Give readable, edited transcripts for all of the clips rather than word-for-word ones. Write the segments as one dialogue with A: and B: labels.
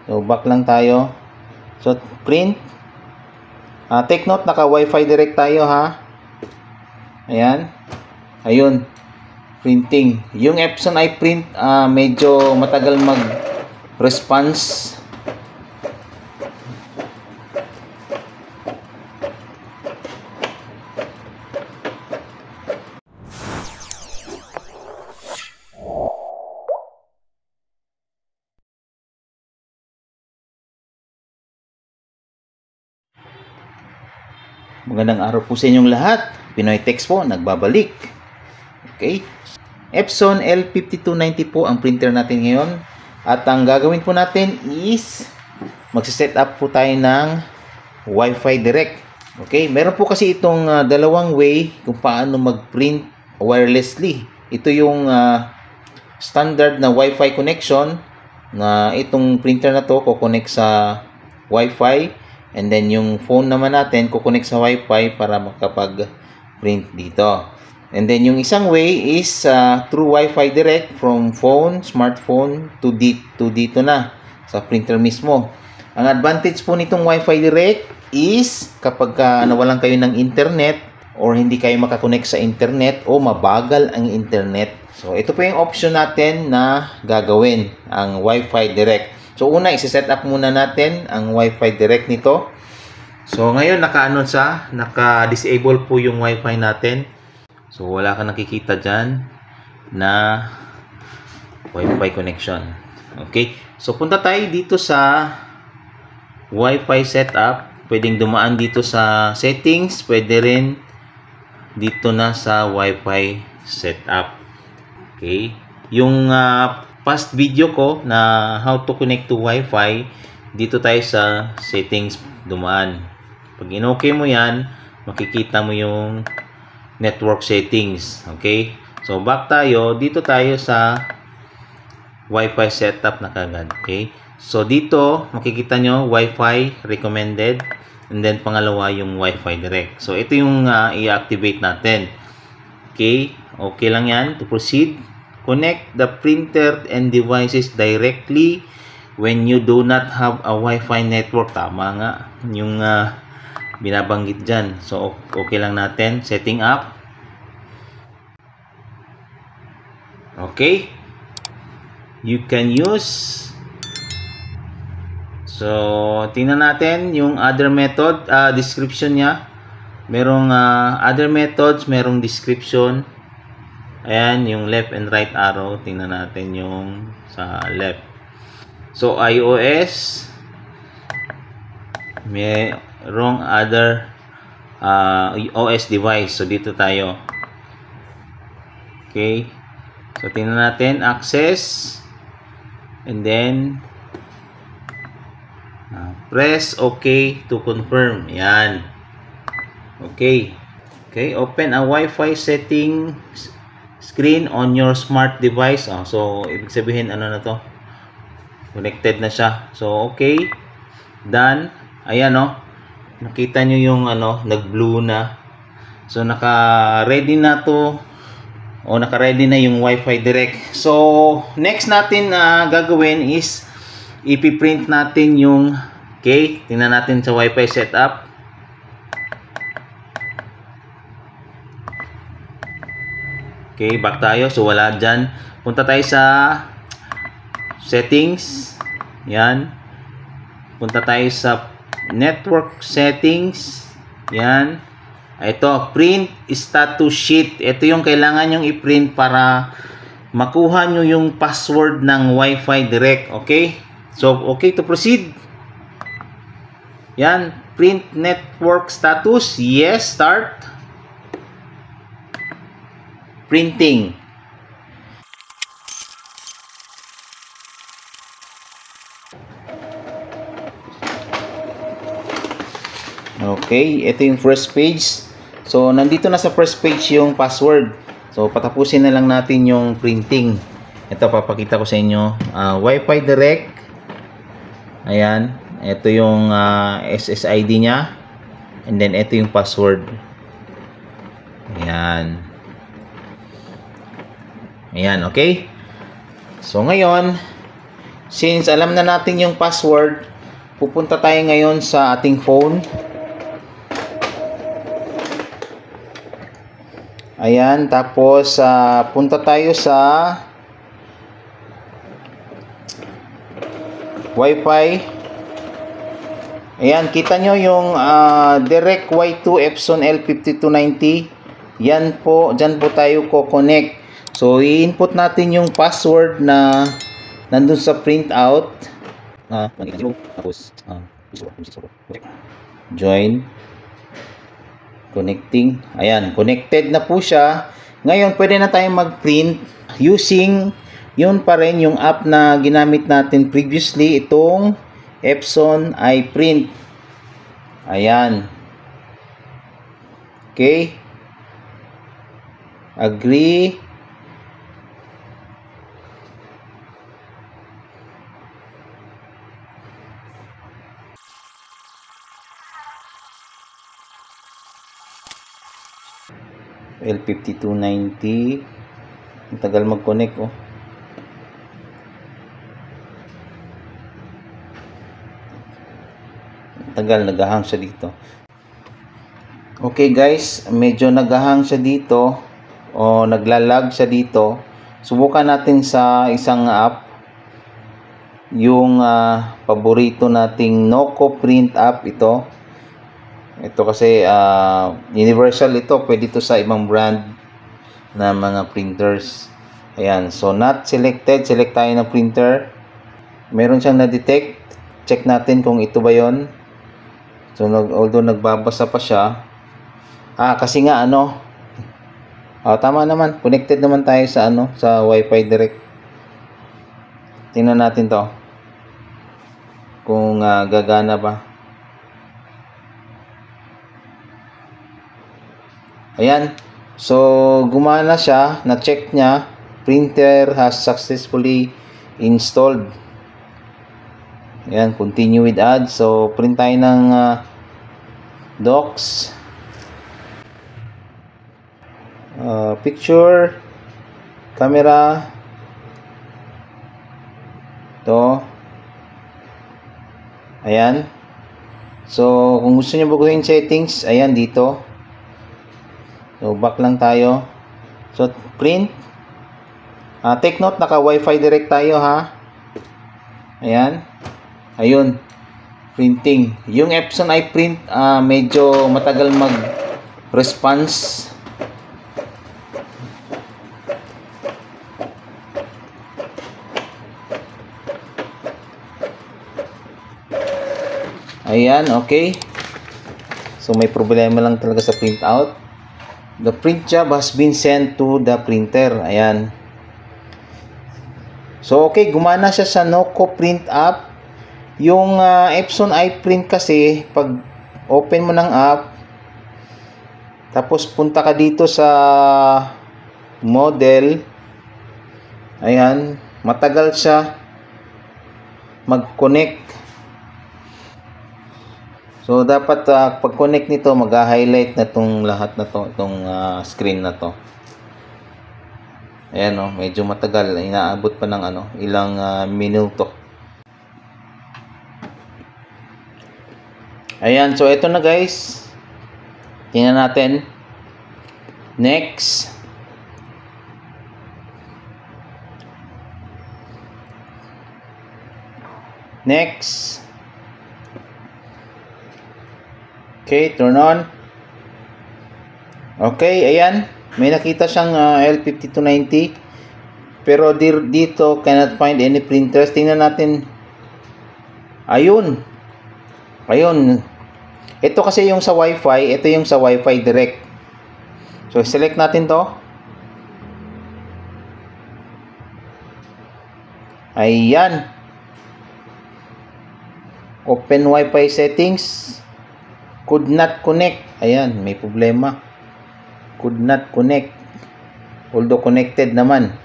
A: So, back lang tayo. So, print. Take note, naka Wi-Fi direct tayo ha. Ayan. Ayun. Printing. Yung Epson iPrint, medyo matagal mag-response. Magandang araw po sa inyong lahat. Pinoy Techs po, nagbabalik. Okay. Epson L5290 po ang printer natin ngayon. At ang gagawin po natin is magsiset up po tayo ng Wi-Fi direct. Okay. Meron po kasi itong dalawang way kung paano mag-print wirelessly. Ito yung standard na Wi-Fi connection na itong printer na to kukonect sa Wi-Fi. And then yung phone naman natin kukonect sa Wi-Fi para makapag-print dito. And then yung isang way is through Wi-Fi direct from phone, smartphone to dito na sa printer mismo. Ang advantage po nitong Wi-Fi direct is kapag nawalan kayo ng internet or hindi kayo makakonect sa internet o mabagal ang internet. So ito po yung option natin na gagawin, ang Wi-Fi direct. So una, isi-set up muna natin ang Wi-Fi direct nito. So ngayon naka-disable po yung Wi-Fi natin. So wala ka nakikita dyan na Wi-Fi connection. Okay. So punta tayo dito sa Wi-Fi setup. Pwedeng dumaan dito sa settings. Pwede rin dito na sa Wi-Fi setup. Okay. Yung past video ko na how to connect to Wi-Fi, dito tayo sa settings dumaan. Pag in-okay mo yan, makikita mo yung network settings. Okay? So, back tayo. Dito tayo sa Wi-Fi setup na kagad. Okay? So, dito, makikita nyo, Wi-Fi recommended. And then, pangalawa, yung Wi-Fi direct. So, ito yung i-activate natin. Okay? Okay lang yan. To proceed, connect the printer and devices directly when you do not have a Wi-Fi network. Tama nga yung binabanggit dyan. So, okay lang natin. Setting up. Okay. You can use. So, tingnan natin yung other method. Description niya. Merong other methods. Merong description. Ayan, yung left and right arrow. Tingnan natin yung sa left. So, iOS. Merong other OS device. So, dito tayo. Okay. So, tingnan natin. Access. And then, press OK to confirm. Ayan. Okay. Okay. Open a Wi-Fi settings screen on your smart device. So, ibig sabihin, ano na to? Connected na siya. So, okay. Done. Ayan, nakita nyo yung, nag-blue na. So, naka-ready na to. O, naka-ready na yung Wi-Fi direct. So, next natin na gagawin is, ipiprint natin yung, okay, tingnan natin sa Wi-Fi setup. Okay, back tayo. So, wala dyan. Punta tayo sa settings. Yan. Punta tayo sa network settings. Yan. Ito, print status sheet. Ito yung kailangan yung i-print para makuha nyo yung password ng Wi-Fi direct. Okay? So, okay to proceed. Yan. Print network status. Yes, start. Printing. Okay, ito yung first page. So, nandito na sa first page yung password. So, patapusin na lang natin yung printing. Ito, papakita ko sa inyo. Wi-Fi direct. Ayan. Ito yung SSID niya. And then, ito yung password. Ayan. Ayan, okay? So, ngayon, since alam na natin yung password, pupunta tayo ngayon sa ating phone. Ayan, tapos punta tayo sa Wi-Fi. Ayan, kita nyo yung Direct Y2 Epson L5290. Yan po, dyan po tayo ko-connect. So, i-input natin yung password na nandun sa printout. Tapos, join. Connecting. Ayan, connected na po siya. Ngayon, pwede na tayong mag-print using yun pa rin yung app na ginamit natin previously, itong Epson iPrint. Ayan. Okay. Agree. L5290. Ang tagal mag-connect, oh. Tagal, nagahang siya dito. Okay guys, medyo nagahang siya dito o naglalag siya dito. Subukan natin sa isang app, yung paborito nating Noco Print app. Ito kasi universal ito, pwede ito sa ibang brand na mga printers. Ayan, so not selected, select tayo ng printer. Meron siyang na-detect, check natin kung ito ba yon. So although nagbabasa pa siya, kasi nga tama naman, connected naman tayo sa sa Wi-Fi direct. Tingnan natin to kung gagana ba. Ayan, so gumana siya, na-check niya, printer has successfully installed. Ayan, continue with ads. So print tayo ng docs, picture, camera, to. Ayan, so kung gusto niyo baguhin settings, ayan dito. So back lang tayo. So print, take note, naka Wi-Fi direct tayo, ha. Ayan, ayun, printing. Yung Epson iPrint medyo matagal mag response. Ayan, okay. So may problema lang talaga sa printout. The print job has been sent to the printer. Ayan. So okay, gumana siya sa Noco Print app. Yung Epson iPrint kasi, pag open mo ng app, tapos punta ka dito sa model, ayan, matagal siya mag-connect. So dapat pag-connect nito, mag-highlight na tong lahat na to, itong screen na to. Ayan, medyo matagal, inaabot pa ng ilang minuto. Ayan, so ito na guys. Tingnan natin. Next. Next. Okay, turn on. Okay, ayan. May nakita siyang L5290. Pero dito, cannot find any printers. Tingnan natin. Ayun. Ayun. Ito kasi yung sa Wi-Fi. Ito yung sa Wi-Fi direct. So, select natin to. Ayan. Open Wi-Fi settings. Could not connect. Ayan, may problema. Could not connect. Although connected naman.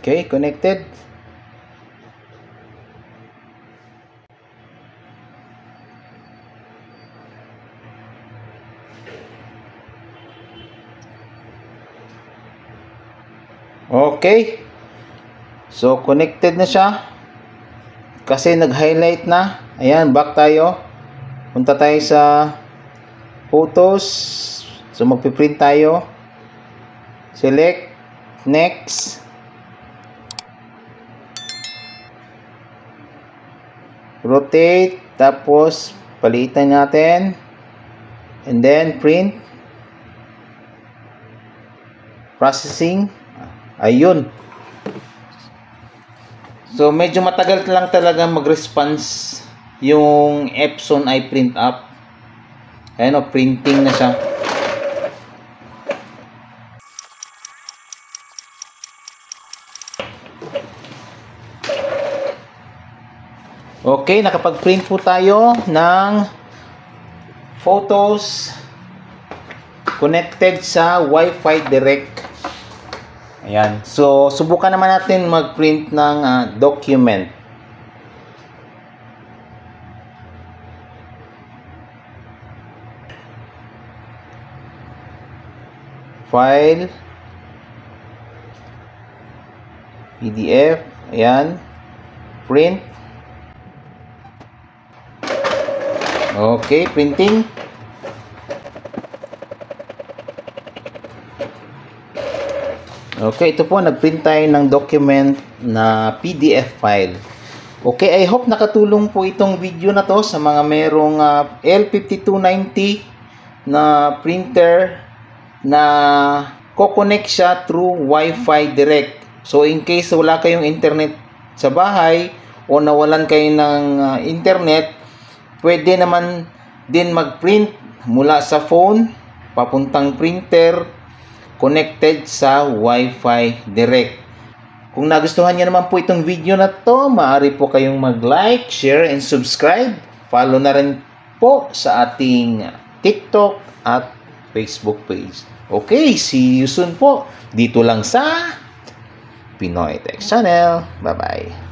A: Okay, connected. Okay. So, connected na siya. Kasi nag-highlight na. Ayan, back tayo. Punta tayo sa photos. So, magpiprint tayo. Select. Next. Rotate. Tapos, palitan natin. And then, print. Processing. Ayun. So, medyo matagal lang talaga mag-response yung Epson iPrint app. Ayan o, printing na siya. Okay, nakapag-print po tayo ng photos connected sa Wi-Fi Direct. Ayan. So, subukan naman natin mag-print ng document. File. PDF. Ayan. Print. Okay, printing. Okay, ito po, nag-print tayo ng document na PDF file. Okay, I hope nakatulong po itong video na to sa mga merong L5290 na printer na ko-connect siya through Wi-Fi Direct. So, in case wala kayong internet sa bahay o nawalan kayo ng internet, pwede naman din mag-print mula sa phone, papuntang printer, connected sa Wi-Fi Direct. Kung nagustuhan niyo naman po itong video na to, maaari po kayong mag-like, share, and subscribe. Follow na rin po sa ating TikTok at Facebook page. Okay, see you soon po. Dito lang sa Pinoy Tech Channel. Bye-bye.